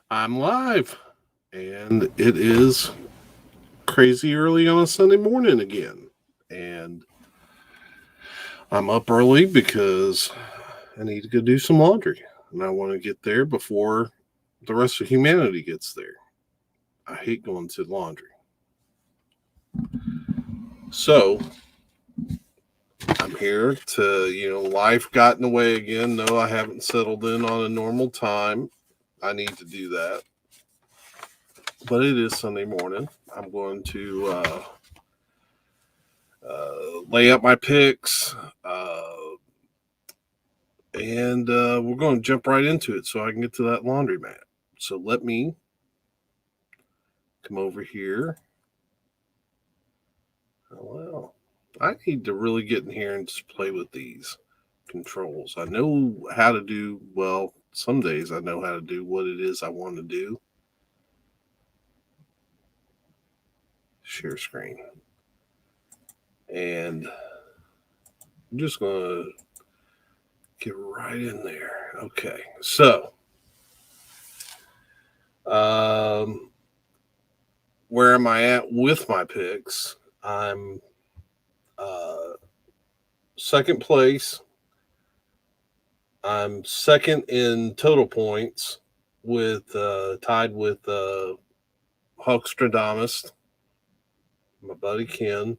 I'm live, and it is crazy early on a Sunday morning again. And I'm up early because I need to go do some laundry, and I want to get there before the rest of humanity gets there. I hate going to laundry. So I'm here to, life got in the way again. No, I haven't settled in on a normal time. I need to do that. But it is Sunday morning. I'm going to lay out my picks, and we're going to jump right into it so I can get to that laundromat. So let me come over here. Oh, well, I need to really get in here and just play with these controls. I know how to do, well, some days I know how to do what it is I want to do. Share screen. And I'm just going to get right in there. Okay, so where am I at with my picks? I'm second place. I'm second in total points, with tied with Huckstradamus, my buddy Ken.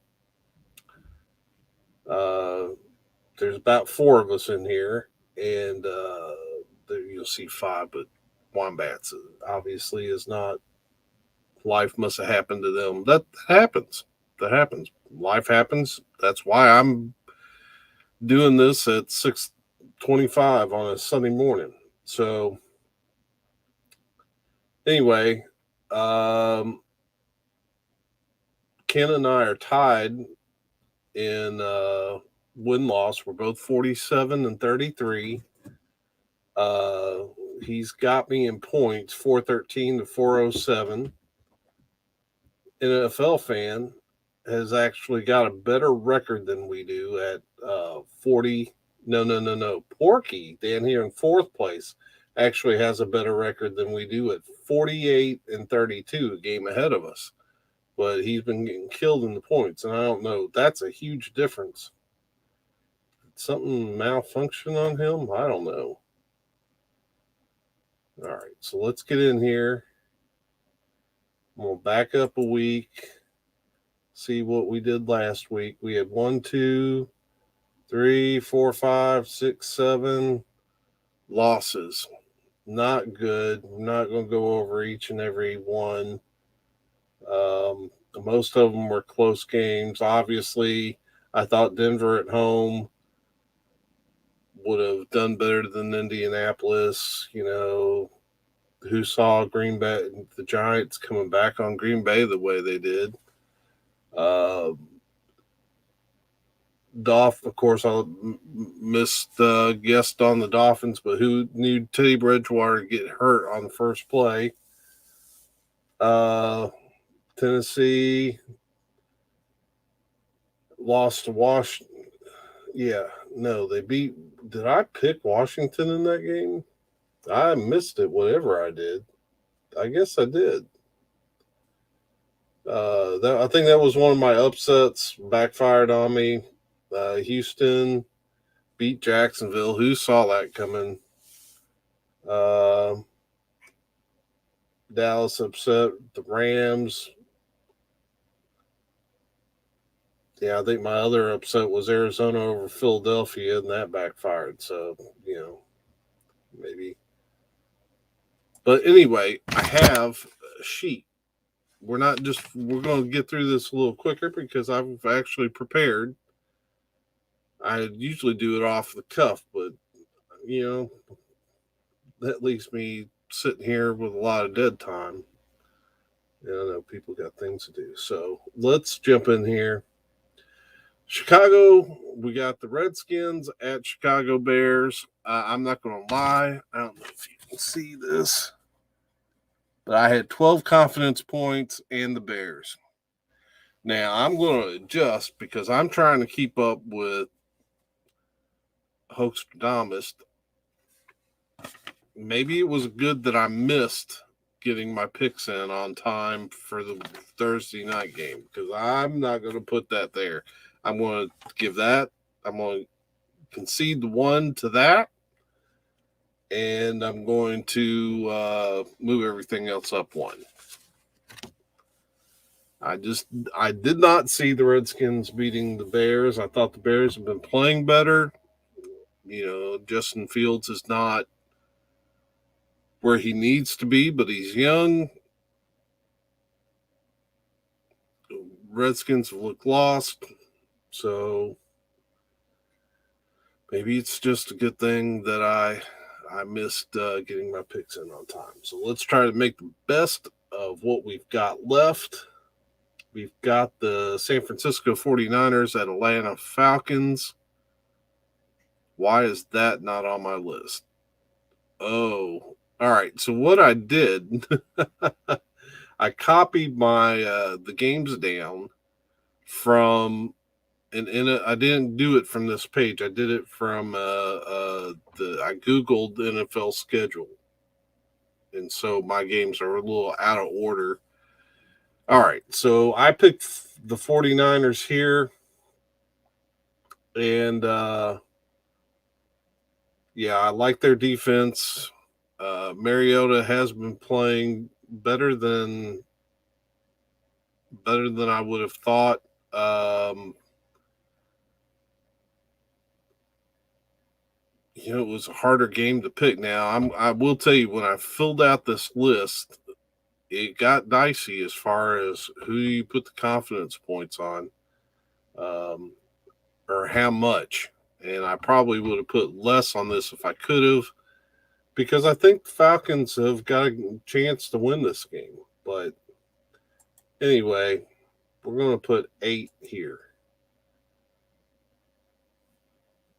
There's about four of us in here, and there you'll see five, but Wombats obviously is not. Life must have happened to them. That happens. That happens. Life happens. That's why I'm doing this at 6:25 on a Sunday morning. So anyway, um, Ken and I are tied in win loss. We're both 47 and 33. Uh, he's got me in points 413 to 407. NFL fan has actually got a better record than we do at 40. No. Porky, down here in fourth place, actually has a better record than we do at 48 and 32, a game ahead of us. But he's been getting killed in the points, and I don't know. That's a huge difference. Did something malfunction on him? I don't know. All right, so let's get in here. We'll back up a week, see what we did last week. We had 1, 2, 3, 4, 5, 6, 7 losses. Not good. I'm not going to go over each and every one. Most of them were close games. Obviously, I thought Denver at home would have done better than Indianapolis. Who saw Green Bay, the Giants coming back on Green Bay the way they did. Of course, I missed guessed on the Dolphins, but who knew Teddy Bridgewater to get hurt on the first play? Tennessee lost to Washington. Yeah, no, they beat. Did I pick Washington in that game? I missed it, whatever I did. I guess I did. I think that was one of my upsets, backfired on me. Houston beat Jacksonville. Who saw that coming? Dallas upset the Rams. Yeah, I think my other upset was Arizona over Philadelphia, and that backfired. So, maybe. But anyway, I have a sheet. We're going to get through this a little quicker because I've actually prepared. I usually do it off the cuff, but, that leaves me sitting here with a lot of dead time. I know people got things to do. So let's jump in here. Chicago, we got the Redskins at Chicago Bears. I'm not going to lie. I don't know if you can see this, but I had 12 confidence points and the Bears. Now, I'm going to adjust because I'm trying to keep up with Hoaxstradamus. Maybe it was good that I missed getting my picks in on time for the Thursday night game because I'm not going to put that there. I'm going to concede the one to that, and I'm going to move everything else up one. I did not see the Redskins beating the Bears. I thought the Bears have been playing better. Justin Fields is not where he needs to be, but he's young. Redskins look lost, so maybe it's just a good thing that I missed getting my picks in on time. So let's try to make the best of what we've got left. We've got the San Francisco 49ers at Atlanta Falcons. Why is that not on my list? Oh, all right. So what I did, I copied my the games down from, and I didn't do it from this page. I did it from I Googled NFL schedule, and so my games are a little out of order. All right, so I picked the 49ers here, and I like their defense. Mariota has been playing better than I would have thought. It was a harder game to pick. Now, I will tell you, when I filled out this list, it got dicey as far as who you put the confidence points on, or how much. And I probably would have put less on this if I could have, because I think the Falcons have got a chance to win this game. But anyway, we're going to put 8 here.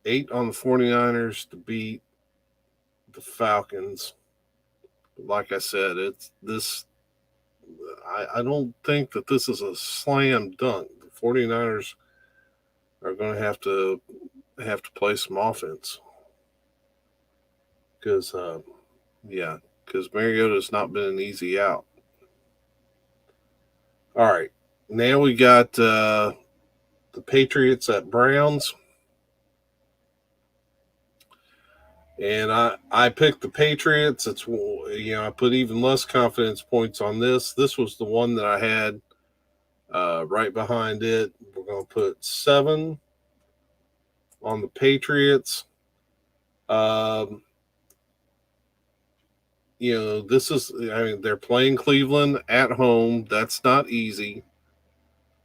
8 on the 49ers to beat the Falcons. Like I said, it's this. I don't think that this is a slam dunk. The 49ers are going to have to play some offense because Mariota's not been an easy out. All right, now we got the Patriots at Browns. And I picked the Patriots. It's I put even less confidence points on this. This was the one that I had right behind it. We're going to put 7 on the Patriots. This is, they're playing Cleveland at home. That's not easy.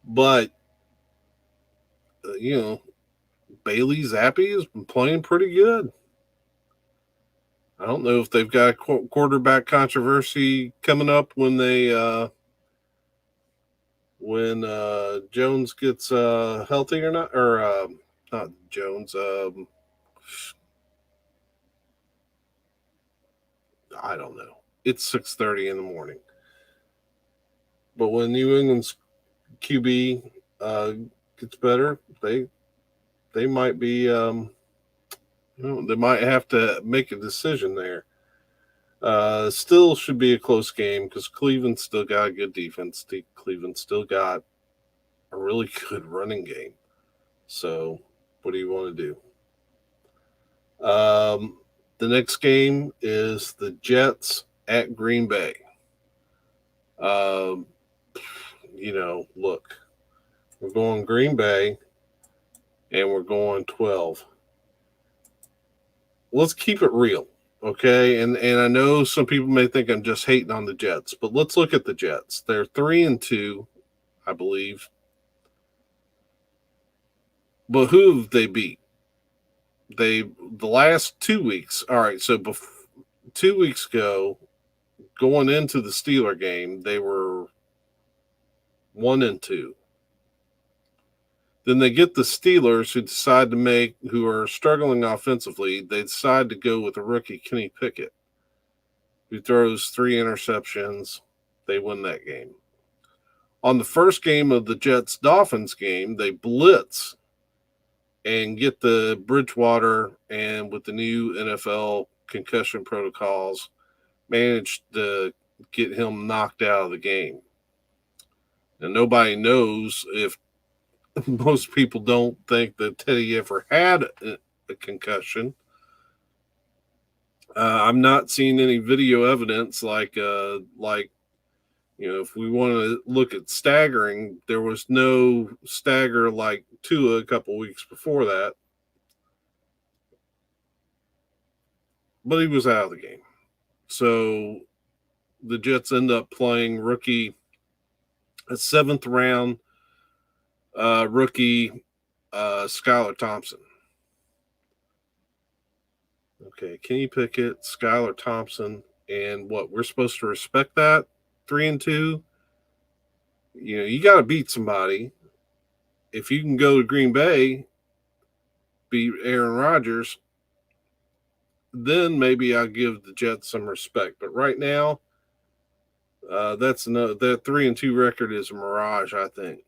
But, Bailey Zappi has been playing pretty good. I don't know if they've got a quarterback controversy coming up when they Jones gets healthy or not, or not Jones. I don't know. It's 6:30 in the morning. But when New England's QB gets better, they might be they might have to make a decision there. Still should be a close game because Cleveland still got a good defense. Cleveland still got a really good running game. So, what do you want to do? The next game is the Jets at Green Bay. Look, we're going Green Bay, and we're going 12. Let's keep it real, okay? And I know some people may think I'm just hating on the Jets, but let's look at the Jets. They're 3-2, I believe. But who have they beat? The last 2 weeks. All right, so 2 weeks ago, going into the Steeler game, they were 1-2. Then they get the Steelers, who are struggling offensively. They decide to go with a rookie, Kenny Pickett, who throws 3 interceptions. They win that game. On the first game of the Jets-Dolphins game, they blitz and get the Bridgewater, and with the new NFL concussion protocols, managed to get him knocked out of the game. And nobody knows if most people don't think that Teddy ever had a concussion. I'm not seeing any video evidence like if we want to look at staggering, there was no stagger like Tua a couple weeks before that. But he was out of the game. So the Jets end up playing rookie, a 7th round rookie, Skylar Thompson. Okay, Kenny Pickett, Skylar Thompson, and what? We're supposed to respect that? 3-2? You got to beat somebody. If you can go to Green Bay, beat Aaron Rodgers, then maybe I'll give the Jets some respect. But right now, that 3-2 record is a mirage, I think.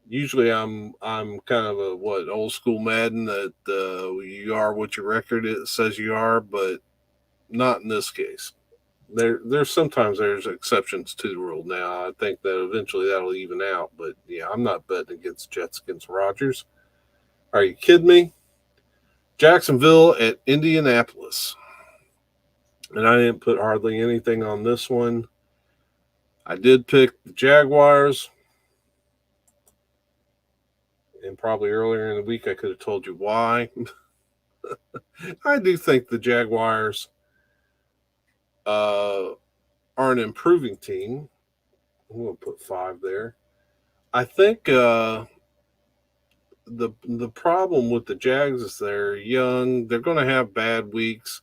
Usually I'm kind of a old school Madden that you are what your record says you are, but not in this case. There's sometimes there's exceptions to the rule. Now I think that eventually that'll even out, but yeah, I'm not betting against Jets against Rodgers. Are you kidding me? Jacksonville at Indianapolis, and I didn't put hardly anything on this one. I did pick the Jaguars. And probably earlier in the week, I could have told you why. I do think the Jaguars are an improving team. I'm going to put 5 there. I think the problem with the Jags is they're young. They're going to have bad weeks.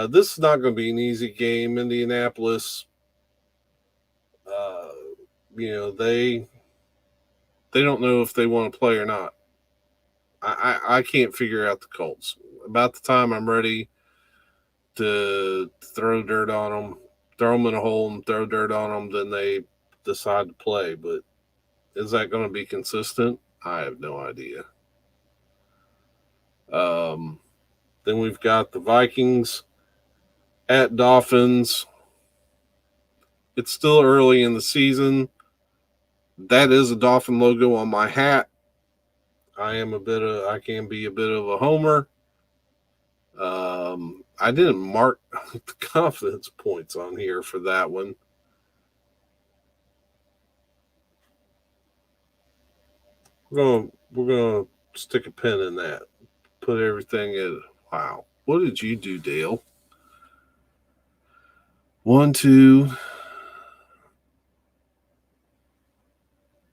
This is not going to be an easy game. Indianapolis, they don't know if they want to play or not. I can't figure out the Colts. About the time I'm ready to throw dirt on them, throw them in a hole and throw dirt on them, then they decide to play. But is that going to be consistent? I have no idea. Then we've got the Vikings at Dolphins. It's still early in the season. That is a Dolphin logo on my hat. I can be a bit of a homer. I didn't mark the confidence points on here for that one. We're gonna stick a pin in that. Put everything in. Wow. What did you do, Dale? 1, 2.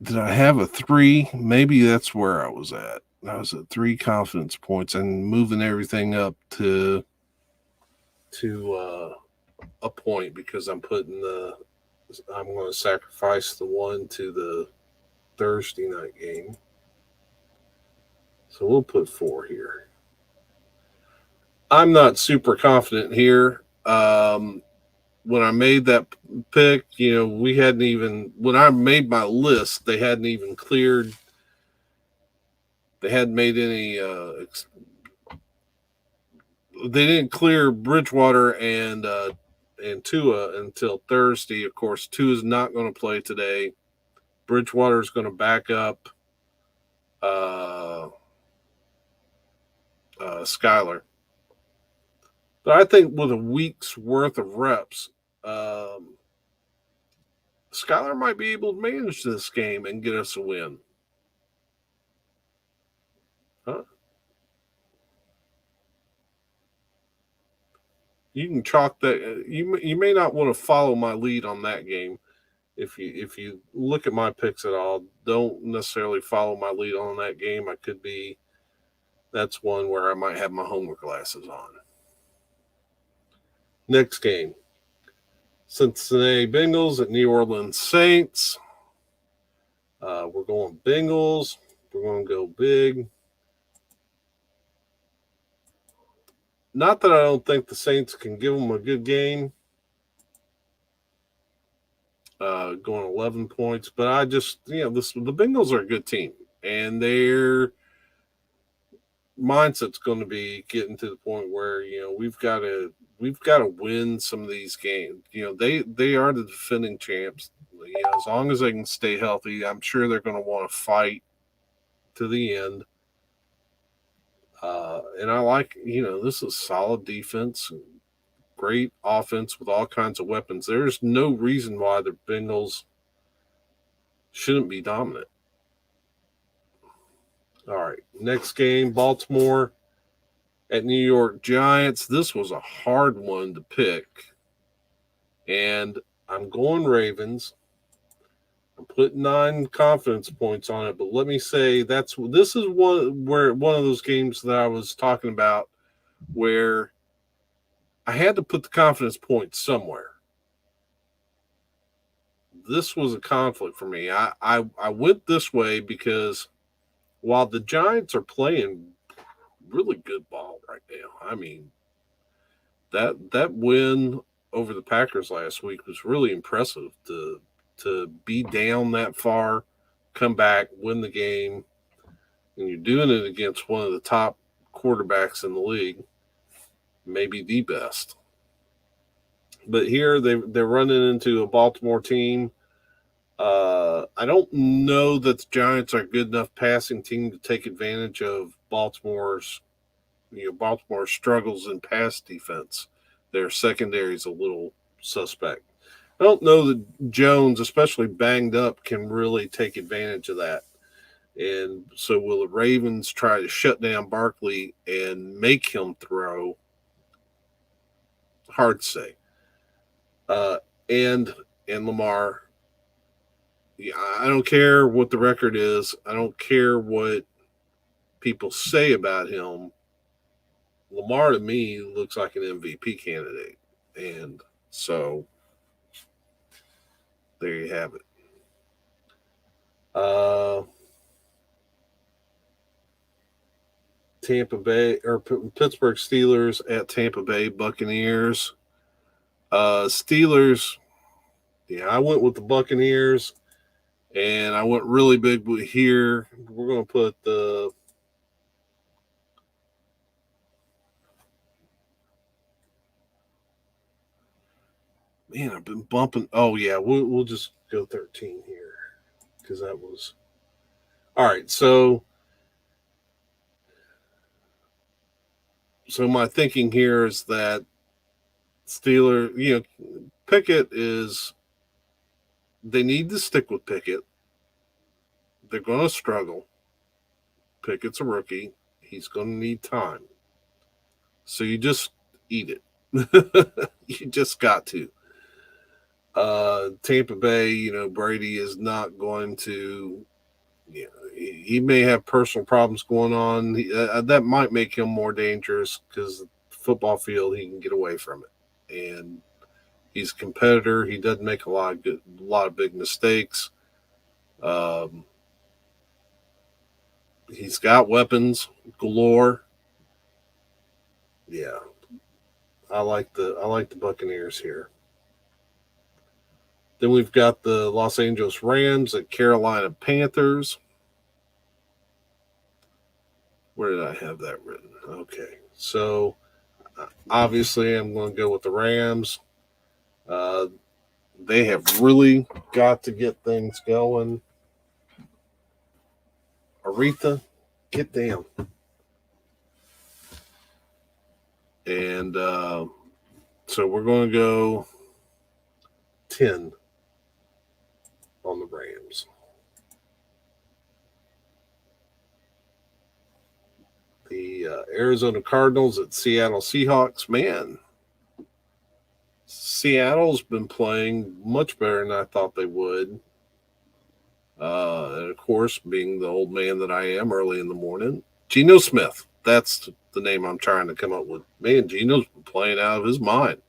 Did I have a 3? Maybe that's where I was at. I was at 3 confidence points and moving everything up to a point because I'm going to sacrifice the 1 to the Thursday night game. So we'll put 4 here. I'm not super confident here. When I made that pick, we hadn't even, when I made my list, they hadn't even cleared, they hadn't made any, they didn't clear Bridgewater and Tua until Thursday. Of course, Tua's not going to play today. Bridgewater is going to back up Skyler. But I think with a week's worth of reps, Skyler might be able to manage this game and get us a win. Huh? You can chalk that. You may not want to follow my lead on that game. If you look at my picks at all, don't necessarily follow my lead on that game. That's one where I might have my homework glasses on. Next game, Cincinnati Bengals at New Orleans Saints. We're going Bengals. We're going to go big. Not that I don't think the Saints can give them a good game. Going 11 points, but I just, the Bengals are a good team, and their mindset's going to be getting to the point where, we've got to we've got to win some of these games. They are the defending champs. As long as they can stay healthy, I'm sure they're going to want to fight to the end. And I like, this is solid defense, great offense with all kinds of weapons. There's no reason why the Bengals shouldn't be dominant. All right, next game, Baltimore at New York Giants. This was a hard one to pick. And I'm going Ravens. I'm putting 9 confidence points on it, but let me say this is one of those games that I was talking about where I had to put the confidence points somewhere. This was a conflict for me. I went this way because while the Giants are playing really good ball right now, I mean that win over the Packers last week was really impressive to be down that far, come back, win the game, and you're doing it against one of the top quarterbacks in the league, maybe the best. But here they're running into a Baltimore team. I don't know that the Giants are a good enough passing team to take advantage of Baltimore's struggles in pass defense. Their secondary is a little suspect. I don't know that Jones, especially banged up, can really take advantage of that. And so will the Ravens try to shut down Barkley and make him throw? Hard to say. And Lamar, yeah, I don't care what the record is. I don't care what people say about him. Lamar to me looks like an MVP candidate. And so there you have it. Tampa Bay or Pittsburgh Steelers at Tampa Bay Buccaneers. Steelers, yeah, I went with the Buccaneers, and I went really big here. We're going to put the man. I've been bumping. Oh yeah, we'll just go 13 here because that was all right. So my thinking here is that Steeler, Pickett is. They need to stick with Pickett. They're going to struggle. Pickett's a rookie. He's going to need time. So you just eat it. You just got to. Tampa Bay, Brady is not going to. He may have personal problems going on. That might make him more dangerous because the football field he can get away from it, and he's a competitor. He doesn't make a lot of big mistakes. He's got weapons galore. Yeah, I like the Buccaneers here. Then we've got the Los Angeles Rams at Carolina Panthers. Where did I have that written? Okay, so obviously I'm going to go with the Rams. They have really got to get things going. Aretha, get down. And so we're going to go 10 on the Rams. The Arizona Cardinals at Seattle Seahawks. Man, Seattle's been playing much better than I thought they would. And of course, being the old man that I am early in the morning, Geno Smith. That's the name I'm trying to come up with. Man, Geno's been playing out of his mind.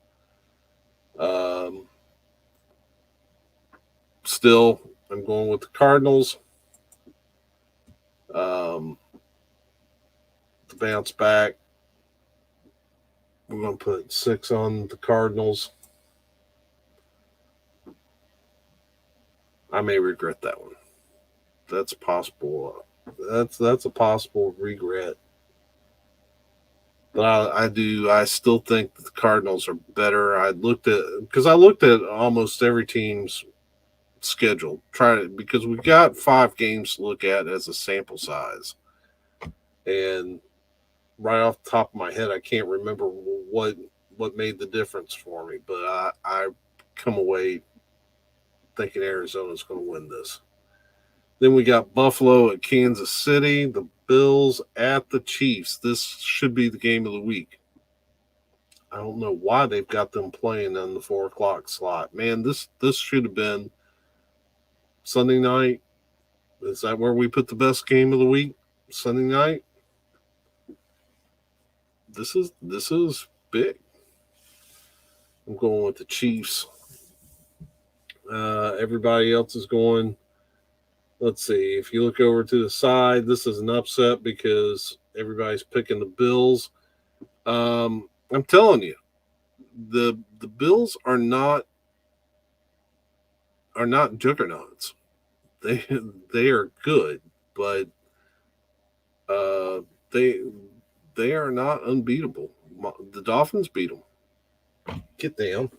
Still, I'm going with the Cardinals. To bounce back, we're going to put 6 on the Cardinals. I may regret that one. That's possible. That's a possible regret. But I still think the Cardinals are better. Because I looked at almost every team's schedule, because we got 5 games to look at as a sample size. And right off the top of my head, I can't remember what made the difference for me, but I come away thinking Arizona's going to win this. Then we got Buffalo at Kansas City, the Bills at the Chiefs. This should be the game of the week. I don't know why they've got them playing on the 4 o'clock slot. Man, this should have been Sunday night. Is that where we put the best game of the week? Sunday night. This is big. I'm going with the Chiefs. Everybody else is going. Let's see. If you look over to the side, this is an upset because everybody's picking the Bills. I'm telling you, the Bills are not juggernauts. They they are good, but uh, they they are not unbeatable. The Dolphins beat them. Get down.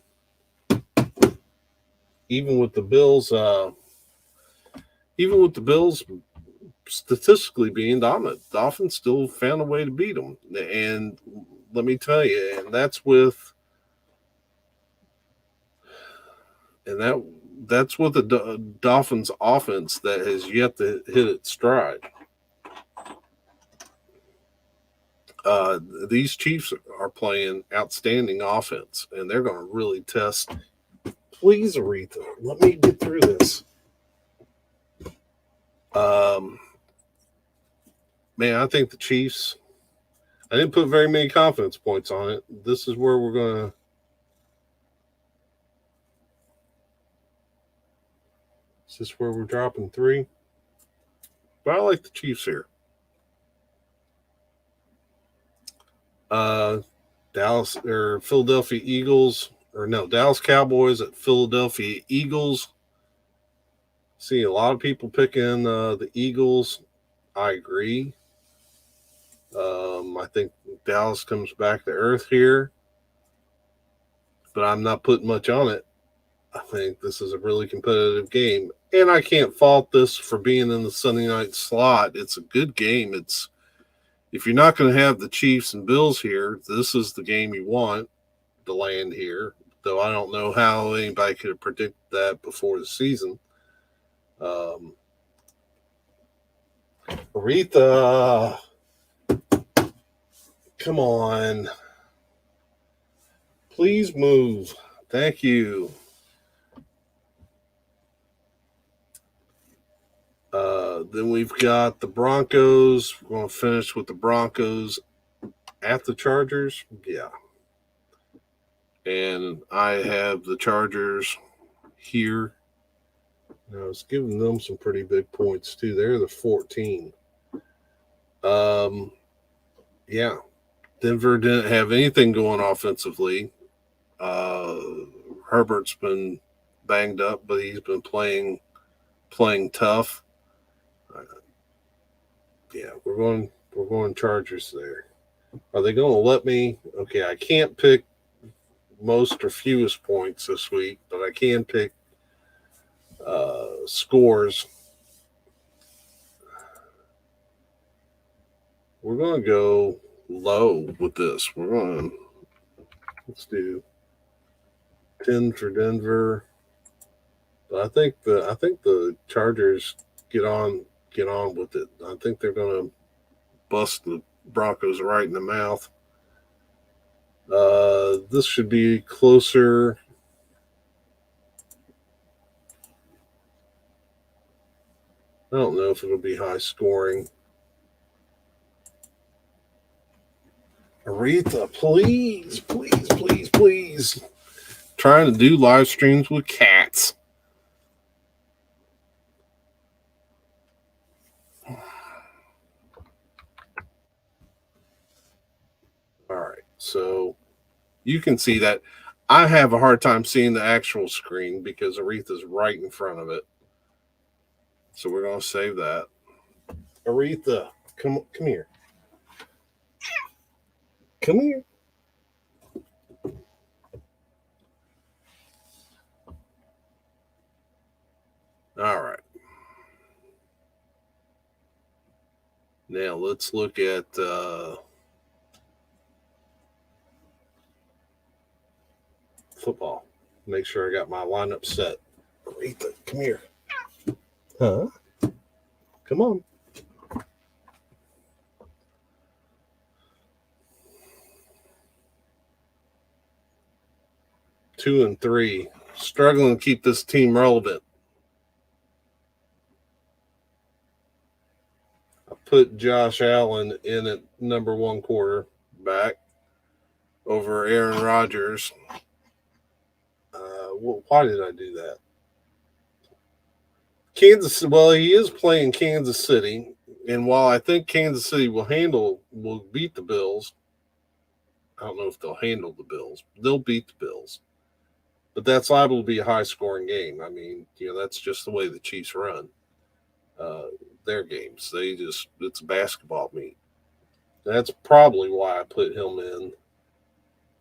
Even with the Bills, even with the Bills statistically being dominant, Dolphins still found a way to beat them. And let me tell you, that's with the Dolphins offense that has yet to hit its stride. Uh, these Chiefs are playing outstanding offense, and they're going to really test. Please, Aretha, let me get through this. Um, Man, I think the Chiefs. I didn't put very many confidence points on it. This is where we're going to. Is this where we're dropping 3? But I like the Chiefs here. Dallas or Philadelphia Eagles, or no, Dallas Cowboys at Philadelphia Eagles. See a lot of people picking the Eagles. I agree. I think Dallas comes back to earth here, but I'm not putting much on it. I think this is a really competitive game, and I can't fault this for being in the Sunday night slot. It's a good game. It's If you're not going to have the Chiefs and Bills here, this is the game you want to land here. Though I don't know how anybody could have predicted that before the season. Aretha, come on. Please move. Thank you. Then we've got the Broncos. We're going to finish with the Broncos at the Chargers. Yeah. And I have the Chargers here. Now, it's giving them some pretty big points, too. They're the 14. Yeah. Denver didn't have anything going offensively. Herbert's been banged up, but he's been playing tough. Yeah, we're going Chargers there. Are they going to let me? Okay, I can't pick most or fewest points this week, but I can pick scores. We're going to go low with this. Let's do 10 for Denver. But I think the Chargers get on with it. I think they're going to bust the Broncos right in the mouth. This should be closer. I don't know if it'll be high scoring. Aretha, please, please, please, please. Trying to do live streams with cats. All right, so you can see that I have a hard time seeing the actual screen because Aretha's right in front of it. So we're going to save that. Aretha, come here. Come here. All right. Now let's look at football. Make sure I got my lineup set. Ethan, come here. Huh? Come on. 2-3. Struggling to keep this team relevant. I put Josh Allen in at number 1 quarterback over Aaron Rodgers. Why did I do that? Kansas. Well, he is playing Kansas City, and while I think Kansas City will beat the Bills. I don't know if they'll handle the Bills. They'll beat the Bills, but that's liable to be a high-scoring game. I mean, that's just the way the Chiefs run their games. It's a basketball meet. That's probably why I put him in.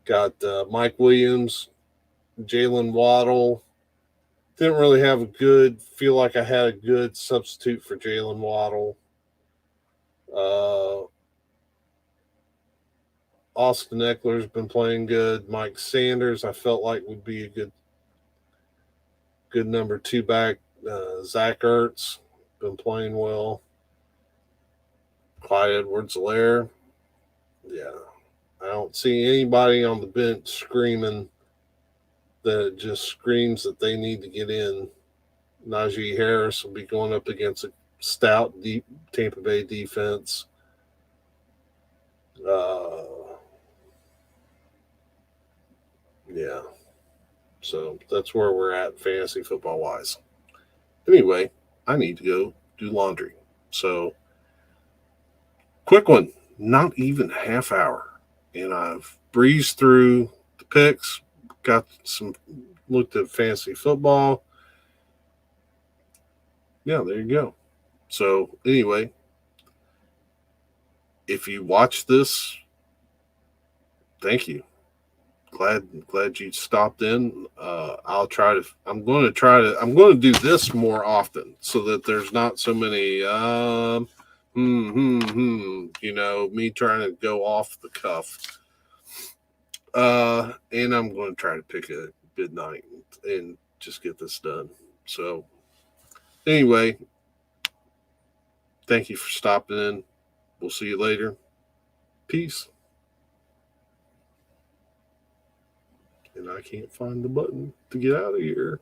Got Mike Williams, Jalen Waddle. Didn't really feel like I had a good substitute for Jalen Waddle. Austin Eckler's been playing good. Mike Sanders, I felt like would be a good number 2 back. Zach Ertz, been playing well. Clyde Edwards-Helaire. Yeah. I don't see anybody on the bench screaming that it just screams that they need to get in. Najee Harris will be going up against a stout, deep Tampa Bay defense. Yeah. So that's where we're at fantasy football wise. Anyway, I need to go do laundry. So, quick one, not even half hour. And I've breezed through the picks, looked at fantasy football. Yeah, there you go. So, anyway, if you watch this, thank you. Glad you stopped in. I'm going to do this more often so that there's not so many me trying to go off the cuff. And I'm going to try to pick a good night and just get this done. So anyway, thank you for stopping in. We'll see you later. Peace. And I can't find the button to get out of here.